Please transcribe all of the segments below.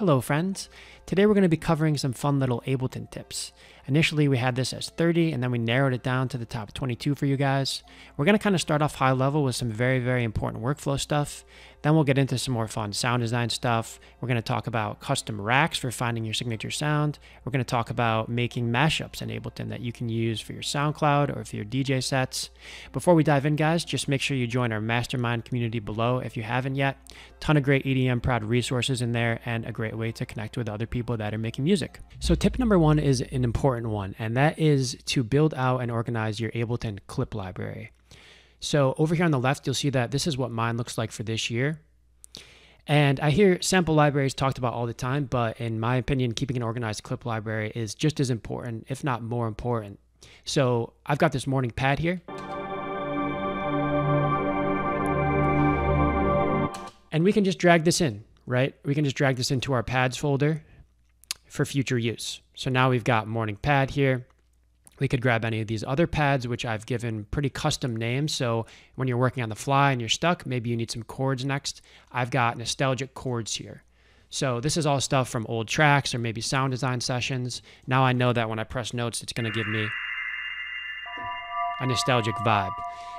Hello friends, today we're going to be covering some fun little Ableton tips. Initially we had this as 30 and then we narrowed it down to the top 22 for you guys. We're going to kind of start off high level with some very important workflow stuff. Then we'll get into some more fun sound design stuff. We're going to talk about custom racks for finding your signature sound. We're going to talk about making mashups in Ableton that you can use for your SoundCloud or for your DJ sets. Before we dive in guys, just make sure you join our mastermind community below if you haven't yet. Ton of great EDMProd resources in there and a great way to connect with other people that are making music. So tip number one is an important one, and that is to build out and organize your Ableton clip library. So over here on the left, you'll see that this is what mine looks like for this year. And I hear sample libraries talked about all the time, but in my opinion, keeping an organized clip library is just as important, if not more important. So I've got this morning pad here. And we can just drag this in, right? We can just drag this into our pads folder for future use. So now we've got morning pad here. We could grab any of these other pads, which I've given pretty custom names. So when you're working on the fly and you're stuck, maybe you need some chords next. I've got nostalgic chords here. So this is all stuff from old tracks or maybe sound design sessions. Now I know that when I press notes, it's going to give me a nostalgic vibe.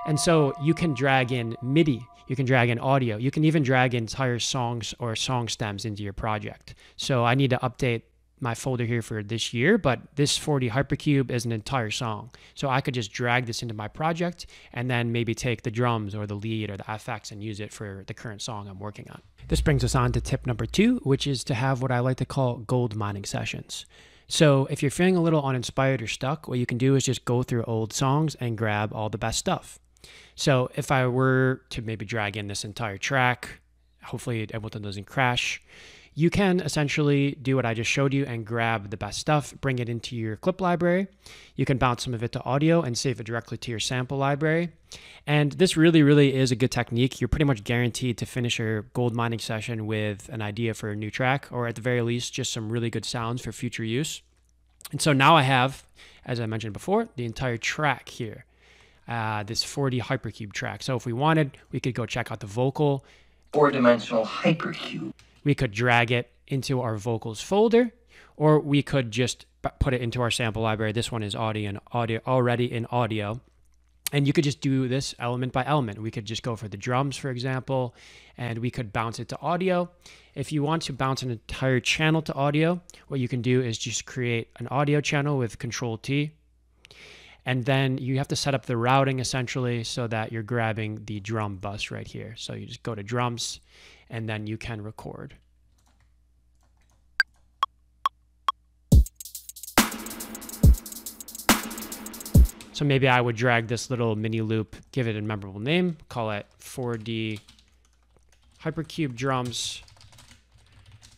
And so you can drag in MIDI, you can drag in audio, you can even drag entire songs or song stems into your project. So I need to update my folder here for this year, but this 40 Hypercube is an entire song. So I could just drag this into my project and then maybe take the drums or the lead or the FX and use it for the current song I'm working on. This brings us on to tip number two, which is to have what I like to call gold mining sessions. So if you're feeling a little uninspired or stuck, what you can do is just go through old songs and grab all the best stuff. So if I were to maybe drag in this entire track, hopefully Ableton doesn't crash, you can essentially do what I just showed you and grab the best stuff, bring it into your clip library. You can bounce some of it to audio and save it directly to your sample library. And this really is a good technique. You're pretty much guaranteed to finish your gold mining session with an idea for a new track, or at the very least, just some really good sounds for future use. And so now I have, as I mentioned before, the entire track here, this 40 Hypercube track. So if we wanted, we could go check out the vocal. 4-dimensional Hypercube. We could drag it into our vocals folder, or we could just put it into our sample library. This one is audio already in audio. And you could just do this element by element. We could just go for the drums, for example, and we could bounce it to audio. If you want to bounce an entire channel to audio, what you can do is just create an audio channel with Control-T. And then you have to set up the routing essentially so that you're grabbing the drum bus right here. So you just go to drums and then you can record. So maybe I would drag this little mini loop, give it a memorable name, call it 4D Hypercube drums,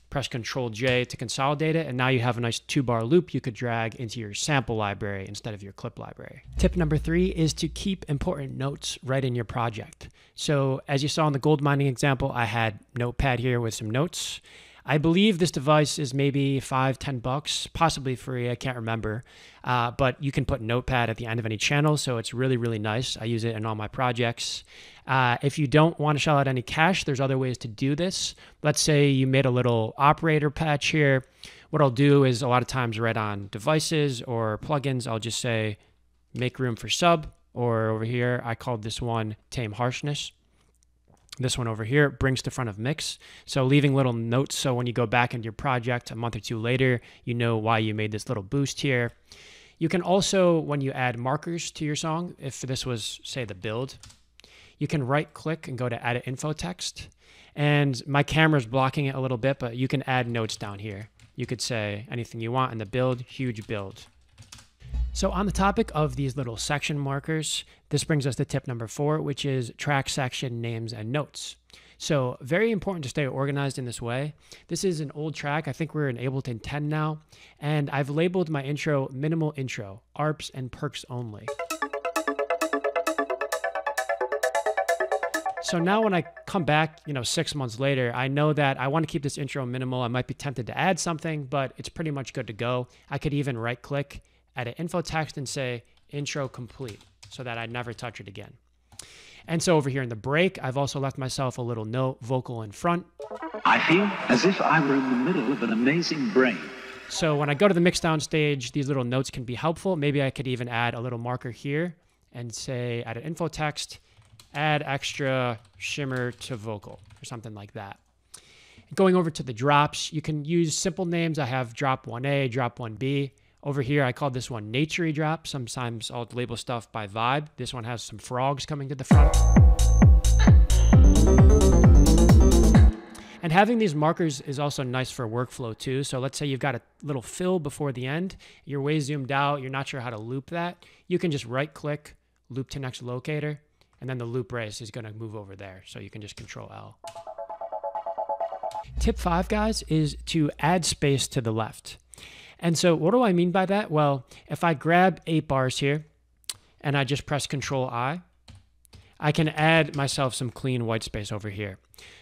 press Control-J to consolidate it, and now you have a nice 2-bar loop you could drag into your sample library instead of your clip library. Tip number 3 is to keep important notes right in your project. So as you saw in the gold mining example, I had Notepad here with some notes. I believe this device is maybe $5–10, possibly free, I can't remember. But you can put Notepad at the end of any channel, so it's really nice. I use it in all my projects. If you don't want to shell out any cash, there's other ways to do this. Let's say you made a little operator patch here. What I'll do is a lot of times right on devices or plugins, I'll just say make room for sub, or over here, I called this one tame harshness. This one over here brings to front of mix. So leaving little notes so when you go back into your project a month or two later, you know why you made this little boost here. You can also, when you add markers to your song, if this was, say, the build, you can right click and go to edit info text. And my camera's blocking it a little bit, but you can add notes down here. You could say anything you want in the build, huge build. So on the topic of these little section markers, this brings us to tip number 4, which is track section names and notes. So very important to stay organized in this way. This is an old track. I think we're in Ableton 10 now. And I've labeled my intro minimal intro, ARPs and perks only. So now when I come back, 6 months later, I know that I want to keep this intro minimal. I might be tempted to add something, but it's pretty much good to go. I could even right click, edit info text and say intro complete so that I'd never touch it again. And so over here in the break, I've also left myself a little note vocal in front. I feel as if I were in the middle of an amazing brain. So when I go to the mixdown stage, these little notes can be helpful. Maybe I could even add a little marker here and say, add an info text, add extra shimmer to vocal or something like that. Going over to the drops, you can use simple names. I have drop 1A, drop 1B. Over here, I call this one naturey drop. Sometimes I'll label stuff by vibe. This one has some frogs coming to the front. And having these markers is also nice for workflow too. So let's say you've got a little fill before the end. You're way zoomed out. You're not sure how to loop that. You can just right click, loop to next locator, and then the loop race is going to move over there. So you can just Control L. Tip 5, guys, is to add space to the left. And so what do I mean by that? Well, if I grab 8 bars here and I just press Control I, I can add myself some clean white space over here.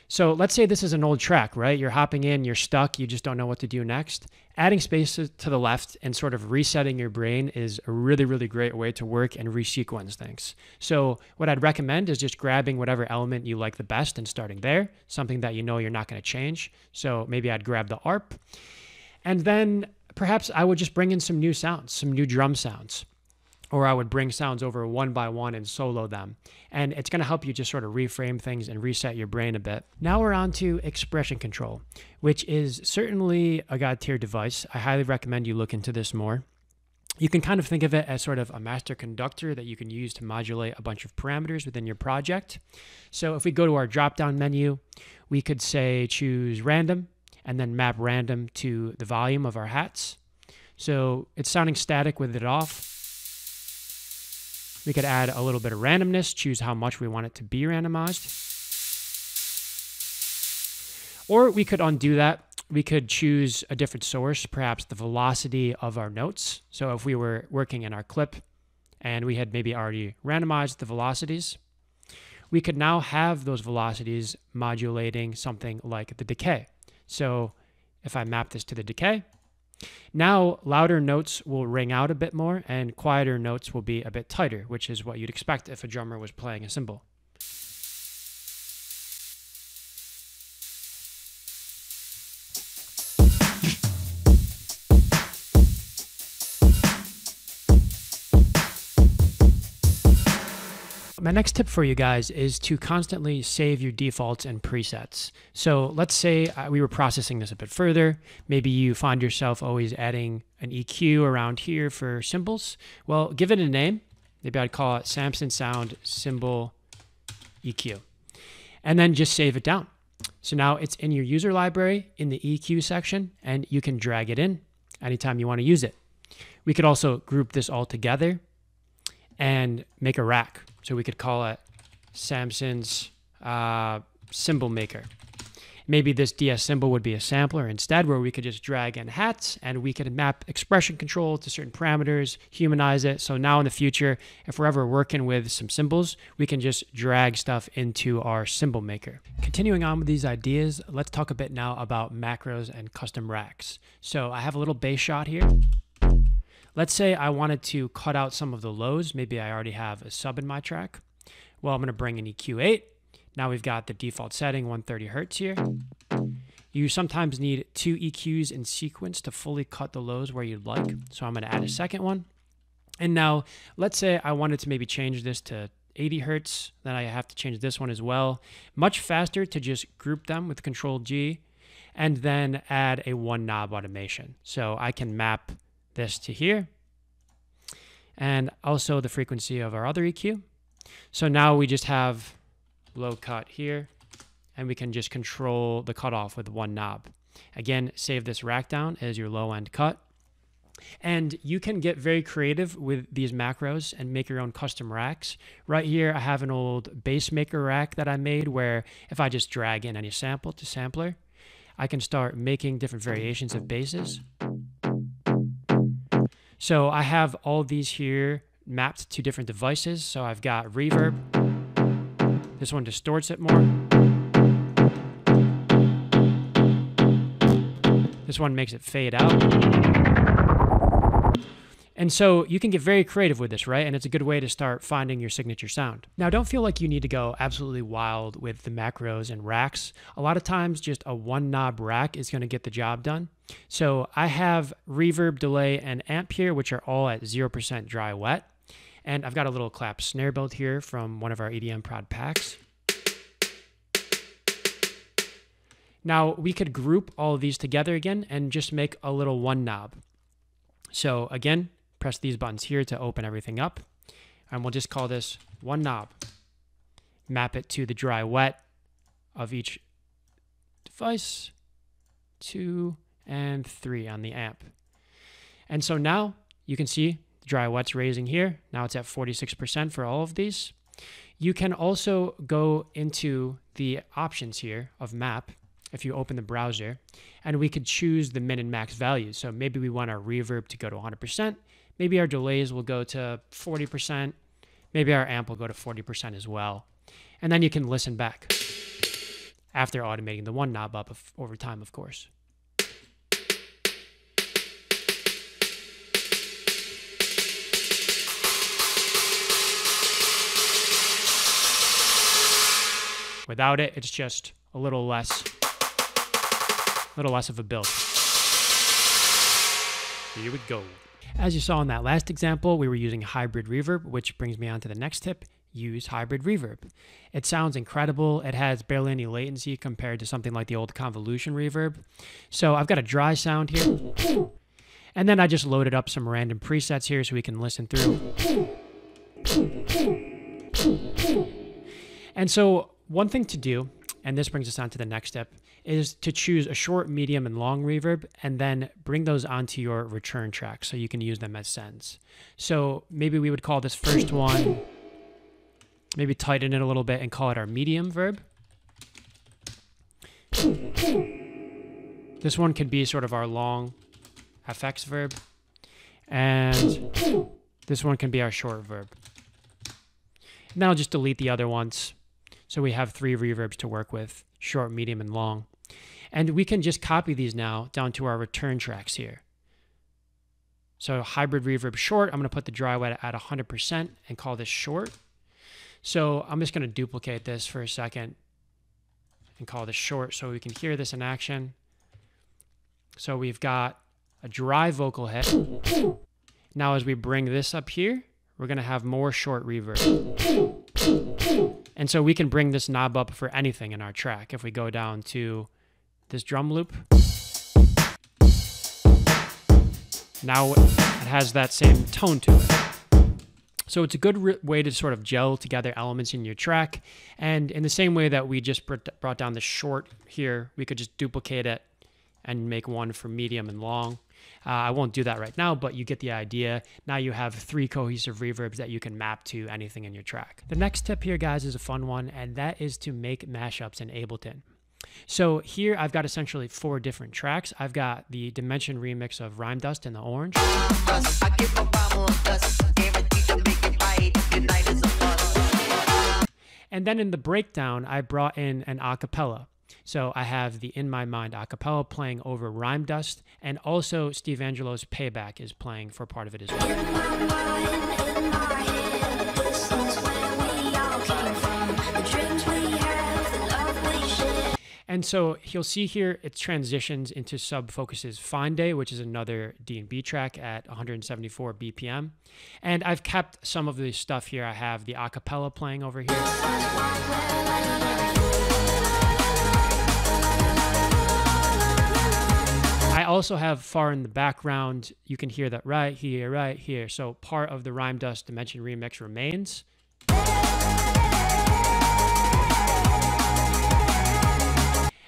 So let's say this is an old track, right? You're hopping in, you're stuck, you just don't know what to do next. Adding space to the left and sort of resetting your brain is a really, really great way to work and resequence things. So what I'd recommend is just grabbing whatever element you like the best and starting there, something that you know you're not going to change. So maybe I'd grab the ARP. And then perhaps I would just bring in some new sounds, some new drum sounds. Or I would bring sounds over one by one and solo them. And it's going to help you just sort of reframe things and reset your brain a bit. Now we're on to expression control, which is certainly a God tier device. I highly recommend you look into this more. You can kind of think of it as sort of a master conductor that you can use to modulate a bunch of parameters within your project. So if we go to our drop-down menu, we could say choose random and then map random to the volume of our hats. So it's sounding static with it off. We could add a little bit of randomness, choose how much we want it to be randomized. Or we could undo that. We could choose a different source, perhaps the velocity of our notes. So if we were working in our clip and we had maybe already randomized the velocities, we could now have those velocities modulating something like the decay. So if I map this to the decay, now louder notes will ring out a bit more and quieter notes will be a bit tighter, which is what you'd expect if a drummer was playing a cymbal. My next tip for you guys is to constantly save your defaults and presets. So let's say we were processing this a bit further. Maybe you find yourself always adding an EQ around here for cymbals. Well, give it a name. Maybe I'd call it Samson Sound Cymbal EQ. And then just save it down. So now it's in your user library in the EQ section, and you can drag it in anytime you want to use it. We could also group this all together and make a rack. So we could call it Samson's cymbal maker. Maybe this DS cymbal would be a sampler instead, where we could just drag in hats and we could map expression control to certain parameters, humanize it. So now in the future, if we're ever working with some cymbals, we can just drag stuff into our cymbal maker. Continuing on with these ideas, let's talk a bit now about macros and custom racks. So I have a little bass shot here. Let's say I wanted to cut out some of the lows. Maybe I already have a sub in my track. Well, I'm going to bring in EQ8. Now we've got the default setting, 130 Hertz here. You sometimes need 2 EQs in sequence to fully cut the lows where you'd like. So I'm going to add a second one. And now let's say I wanted to maybe change this to 80 Hertz. Then I have to change this one as well. Much faster to just group them with Control G and then add a 1 knob automation. So I can map this to here, and also the frequency of our other EQ. So now we just have low cut here, and we can just control the cutoff with 1 knob. Again, save this rack down as your low end cut. And you can get very creative with these macros and make your own custom racks. Right here, I have an old bass maker rack that I made where if I just drag in any sample to sampler, I can start making different variations of basses. So I have all these here mapped to different devices. So I've got reverb. This one distorts it more. This one makes it fade out. And so you can get very creative with this, right? And it's a good way to start finding your signature sound. Now, don't feel like you need to go absolutely wild with the macros and racks. A lot of times, just a one knob rack is going to get the job done. So I have reverb, delay, and amp here, which are all at 0% dry wet. And I've got a little clap snare build here from one of our EDMProd packs. Now, we could group all of these together again and just make a little one knob. So again, press these buttons here to open everything up. And we'll just call this one knob. Map it to the dry wet of each device, 2 and 3 on the amp. And so now you can see the dry wet's raising here. Now it's at 46% for all of these. You can also go into the options here of map if you open the browser, and we could choose the min and max values. So maybe we want our reverb to go to 100%. Maybe our delays will go to 40%. Maybe our amp will go to 40% as well. And then you can listen back after automating the one knob up over time, of course. Without it, it's just a little less of a build. Here we go. As you saw in that last example, we were using hybrid reverb, which brings me on to the next tip. Use hybrid reverb. It sounds incredible. It has barely any latency compared to something like the old convolution reverb. So I've got a dry sound here. And then I just loaded up some random presets here so we can listen through. And so one thing to do, and this brings us on to the next step, is to choose a short, medium, and long reverb, and then bring those onto your return track so you can use them as sends. So maybe we would call this first one, maybe tighten it a little bit and call it our medium verb. This one could be sort of our long FX verb. And this one can be our short verb. And then I'll just delete the other ones. So we have 3 reverbs to work with, short, medium, and long. And we can just copy these now down to our return tracks here. So hybrid reverb short, I'm going to put the dry wet at 100% and call this short. So I'm just going to duplicate this for a second and call this short so we can hear this in action. So we've got a dry vocal hit. Now as we bring this up here, we're going to have more short reverb. And so we can bring this knob up for anything in our track. If we go down to this drum loop, now it has that same tone to it. So it's a good way to sort of gel together elements in your track. And in the same way that we just brought down the short here, we could just duplicate it and make one for medium and long. I won't do that right now, but you get the idea. Now you have 3 cohesive reverbs that you can map to anything in your track. The next tip here, guys, is a fun one, and that is to make mashups in Ableton. So here I've got essentially 4 different tracks. I've got the Dimension remix of Rhyme Dust in the orange. And then in the breakdown, I brought in an acapella. So I have the In My Mind acapella playing over Rhyme Dust, and also Steve Angelo's Payback is playing for part of it as well. And so you'll see here it transitions into Sub Focus's Fine Day, which is another D&B track at 174 BPM. And I've kept some of the stuff here. I have the acapella playing over here. I also have far in the background, you can hear that right here. So part of the Rhyme Dust Dimension remix remains.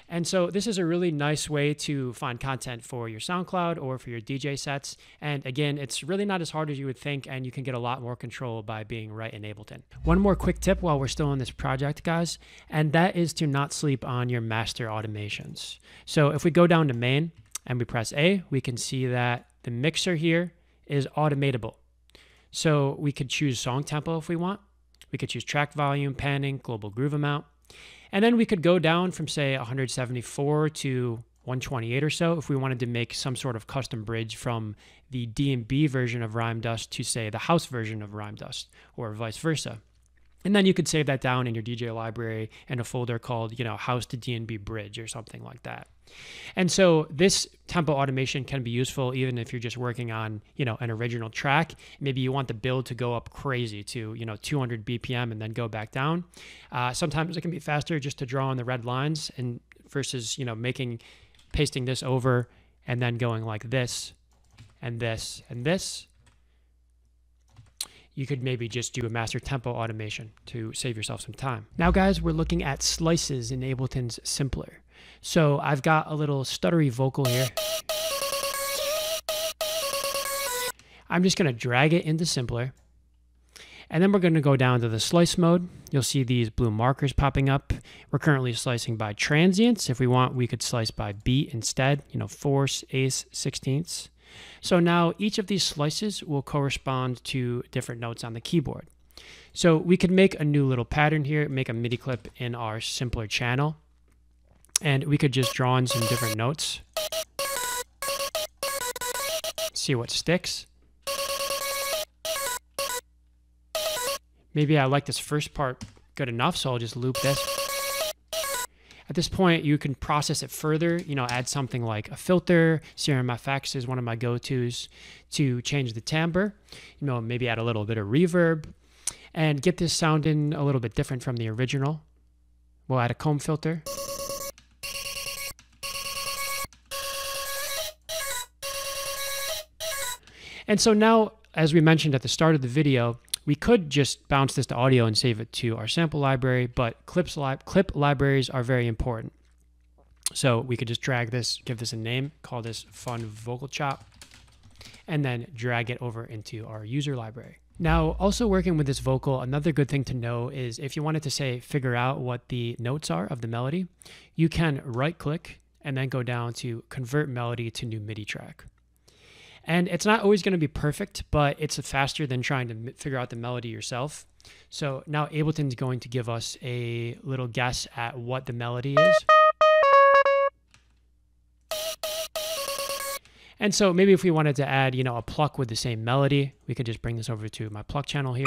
And so this is a really nice way to find content for your SoundCloud or for your DJ sets. And again, it's really not as hard as you would think, and you can get a lot more control by being right in Ableton. One more quick tip while we're still in this project, guys, and that is to not sleep on your master automations. So if we go down to main and we press A, we can see that the mixer here is automatable. So we could choose song tempo if we want. We could choose track volume, panning, global groove amount. And then we could go down from, say, 174 to 128 or so if we wanted to make some sort of custom bridge from the D&B version of Rhyme Dust to, say, the house version of Rhyme Dust, or vice versa. And then you could save that down in your DJ library in a folder called, house to D&B bridge or something like that. And so this tempo automation can be useful even if you're just working on, an original track. Maybe you want the build to go up crazy to, 200 BPM and then go back down. Sometimes it can be faster just to draw on the red lines and versus, pasting this over and then going like this and this and this. You could maybe just do a master tempo automation to save yourself some time. Now, guys, we're looking at slices in Ableton's Simpler. So I've got a little stuttery vocal here. I'm just going to drag it into Simpler. And then we're going to go down to the slice mode. You'll see these blue markers popping up. We're currently slicing by transients. If we want, we could slice by beat instead, fourths, eighths, sixteenths. So now each of these slices will correspond to different notes on the keyboard. So we could make a new little pattern here, make a MIDI clip in our Simpler channel. And we could just draw in some different notes. See what sticks. Maybe I like this first part good enough, so I'll just loop this. At this point, you can process it further, add something like a filter. CRMFX is one of my go-tos to change the timbre. Maybe add a little bit of reverb and get this sounding a little bit different from the original. We'll add a comb filter. And so now, as we mentioned at the start of the video, we could just bounce this to audio and save it to our sample library, but clip libraries are very important. So we could just drag this, give this a name, call this Fun Vocal Chop, and then drag it over into our user library. Now, also working with this vocal, another good thing to know is if you wanted to, say, figure out what the notes are of the melody, you can right-click and then go down to Convert Melody to New MIDI Track. And it's not always going to be perfect, but it's faster than trying to figure out the melody yourself. So now Ableton's going to give us a little guess at what the melody is. And so maybe if we wanted to add, a pluck with the same melody, we could just bring this over to my pluck channel here.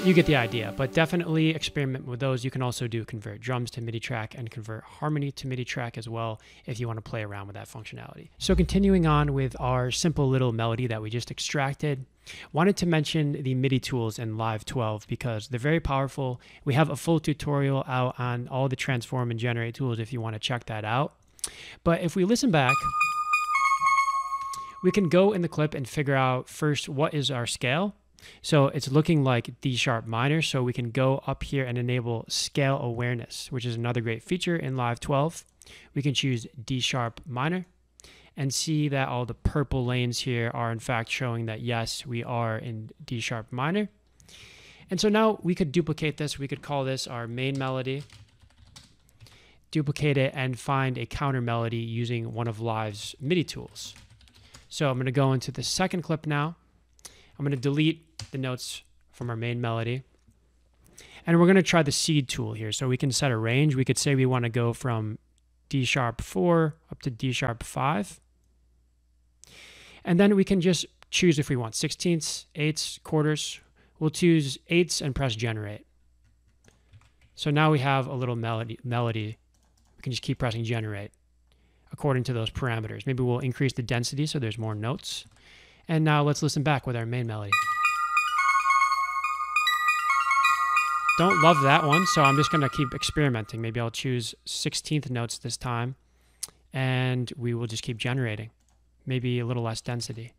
You get the idea, but definitely experiment with those. You can also do convert drums to MIDI track and convert harmony to MIDI track as well if you want to play around with that functionality. So continuing on with our simple little melody that we just extracted, wanted to mention the MIDI tools in Live 12 because they're very powerful. We have a full tutorial out on all the transform and generate tools if you want to check that out. But if we listen back, we can go in the clip and figure out first what is our scale. So it's looking like D sharp minor, so we can go up here and enable scale awareness, which is another great feature in Live 12. We can choose D sharp minor and see that all the purple lanes here are in fact showing that yes, we are in D sharp minor. And so now we could duplicate this. We could call this our main melody, duplicate it, and find a counter melody using one of Live's MIDI tools. So I'm going to go into the second clip now. I'm going to delete the notes from our main melody. And we're going to try the seed tool here. So we can set a range. We could say we want to go from D sharp 4 up to D sharp 5. And then we can just choose if we want sixteenths, eighths, quarters. We'll choose eighths and press generate. So now we have a little melody. We can just keep pressing generate according to those parameters. Maybe we'll increase the density so there's more notes. And now let's listen back with our main melody. Don't love that one, so I'm just going to keep experimenting. Maybe I'll choose 16th notes this time, and we will just keep generating. Maybe a little less density.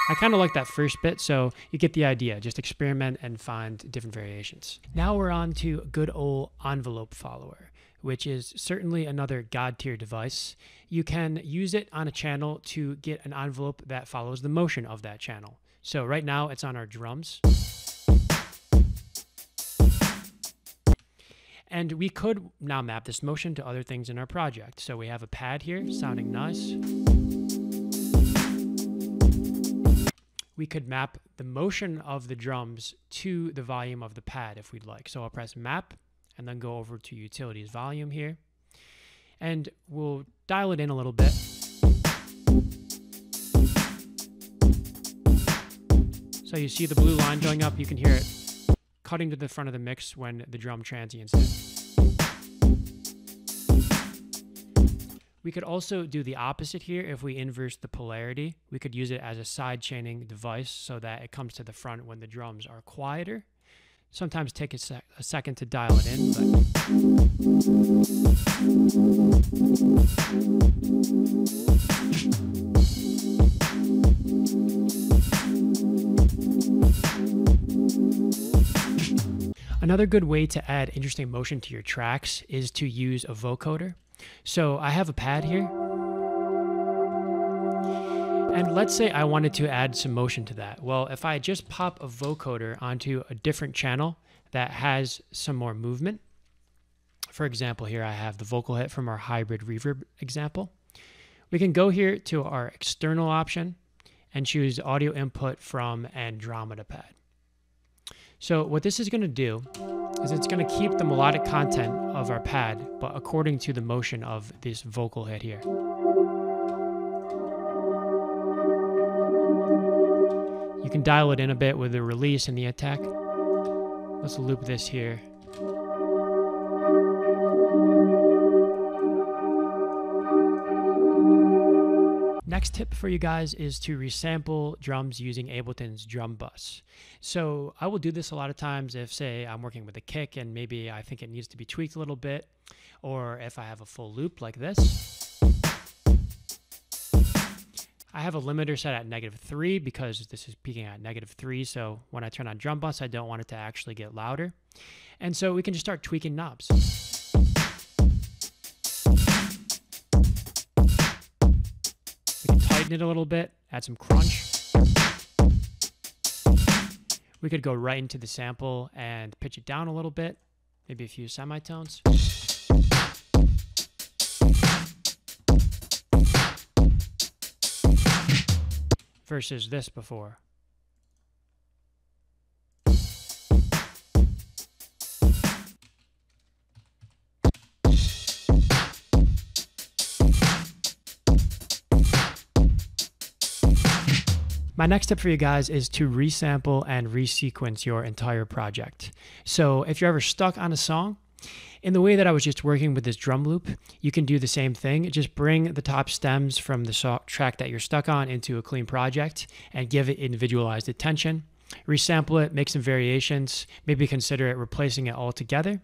I kind of like that first bit, so you get the idea. Just experiment and find different variations. Now we're on to good old envelope follower, which is certainly another God tier device. You can use it on a channel to get an envelope that follows the motion of that channel. So right now it's on our drums. And we could now map this motion to other things in our project. So we have a pad here sounding nice. we could map the motion of the drums to the volume of the pad if we'd like. So I'll press map and then go over to utilities volume here. And we'll dial it in a little bit. So you see the blue line going up, you can hear it cutting to the front of the mix when the drum transients hit. We could also do the opposite here. If we inverse the polarity, we could use it as a side chaining device so that it comes to the front when the drums are quieter. Sometimes take a second to dial it in, Another good way to add interesting motion to your tracks is to use a vocoder. So I have a pad here. And let's say I wanted to add some motion to that. Well, if I just pop a vocoder onto a different channel that has some more movement, for example, here I have the vocal hit from our hybrid reverb example. We can go here to our external option and choose audio input from Andromeda pad. So what this is going to do is it's going to keep the melodic content of our pad, but according to the motion of this vocal hit here. You can dial it in a bit with the release and the attack. Let's loop this here. Next tip for you guys is to resample drums using Ableton's drum bus. So I will do this a lot of times if, say, I'm working with a kick and maybe I think it needs to be tweaked a little bit, or if I have a full loop like this. I have a limiter set at -3 because this is peaking at -3, so when I turn on drum bus, I don't want it to actually get louder. And so we can just start tweaking knobs. We can tighten it a little bit, add some crunch. We could go right into the sample and pitch it down a little bit, maybe a few semitones. Versus this before. My next tip for you guys is to resample and resequence your entire project. So if you're ever stuck on a song, in the way that I was just working with this drum loop, you can do the same thing. Just bring the top stems from the track that you're stuck on into a clean project and give it individualized attention. Resample it, make some variations, maybe consider it replacing it altogether.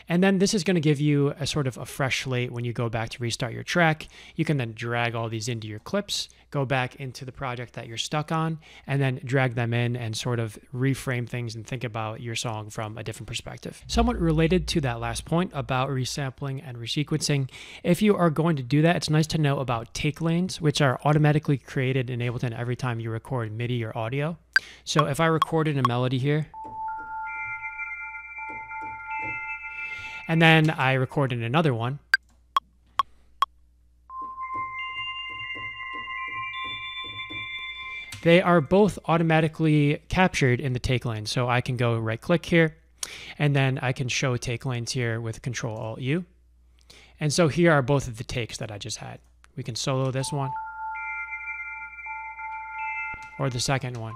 And then this is going to give you a sort of a fresh slate when you go back to restart your track. You can then drag all these into your clips, go back into the project that you're stuck on, and then drag them in and sort of reframe things and think about your song from a different perspective. Somewhat related to that last point about resampling and resequencing, if you are going to do that, it's nice to know about take lanes, which are automatically created in Ableton every time you record MIDI or audio. So if I recorded a melody here, and then I recorded another one, they are both automatically captured in the take lane. So I can go right click here, and then I can show take lanes here with Control-Alt-U. And so here are both of the takes that I just had. We can solo this one, or the second one.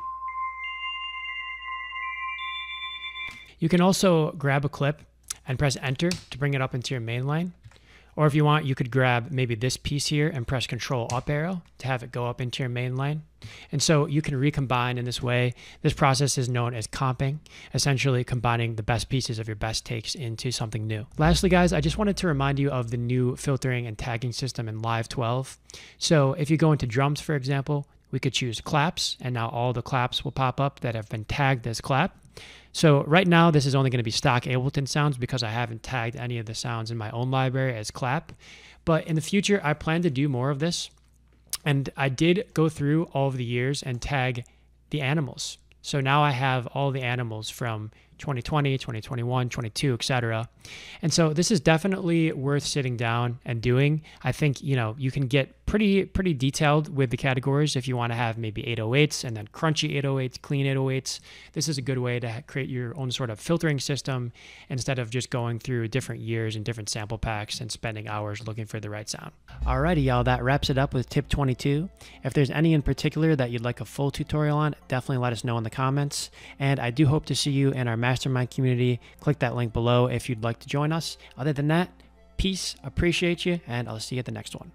You can also grab a clip and press enter to bring it up into your main line. Or if you want, you could grab maybe this piece here and press Control up arrow to have it go up into your main line. And so you can recombine in this way. This process is known as comping, essentially combining the best pieces of your best takes into something new. Lastly, guys, I just wanted to remind you of the new filtering and tagging system in Live 12. So if you go into drums, for example, we could choose claps, and now all the claps will pop up that have been tagged as clap. So right now, this is only going to be stock Ableton sounds because I haven't tagged any of the sounds in my own library as clap. But in the future, I plan to do more of this. And I did go through all of the years and tag the animals. So now I have all the animals from 2020, 2021, 22, etc. And so this is definitely worth sitting down and doing. I think, you know, you can get pretty detailed with the categories if you want to have maybe 808s and then crunchy 808s, clean 808s. This is a good way to create your own sort of filtering system instead of just going through different years and different sample packs and spending hours looking for the right sound. Alrighty, y'all, that wraps it up with tip 22. If there's any in particular that you'd like a full tutorial on, definitely let us know in the comments. And I do hope to see you in our mastermind community. Click that link below if you'd like to join us. Other than that, peace, appreciate you, and I'll see you at the next one.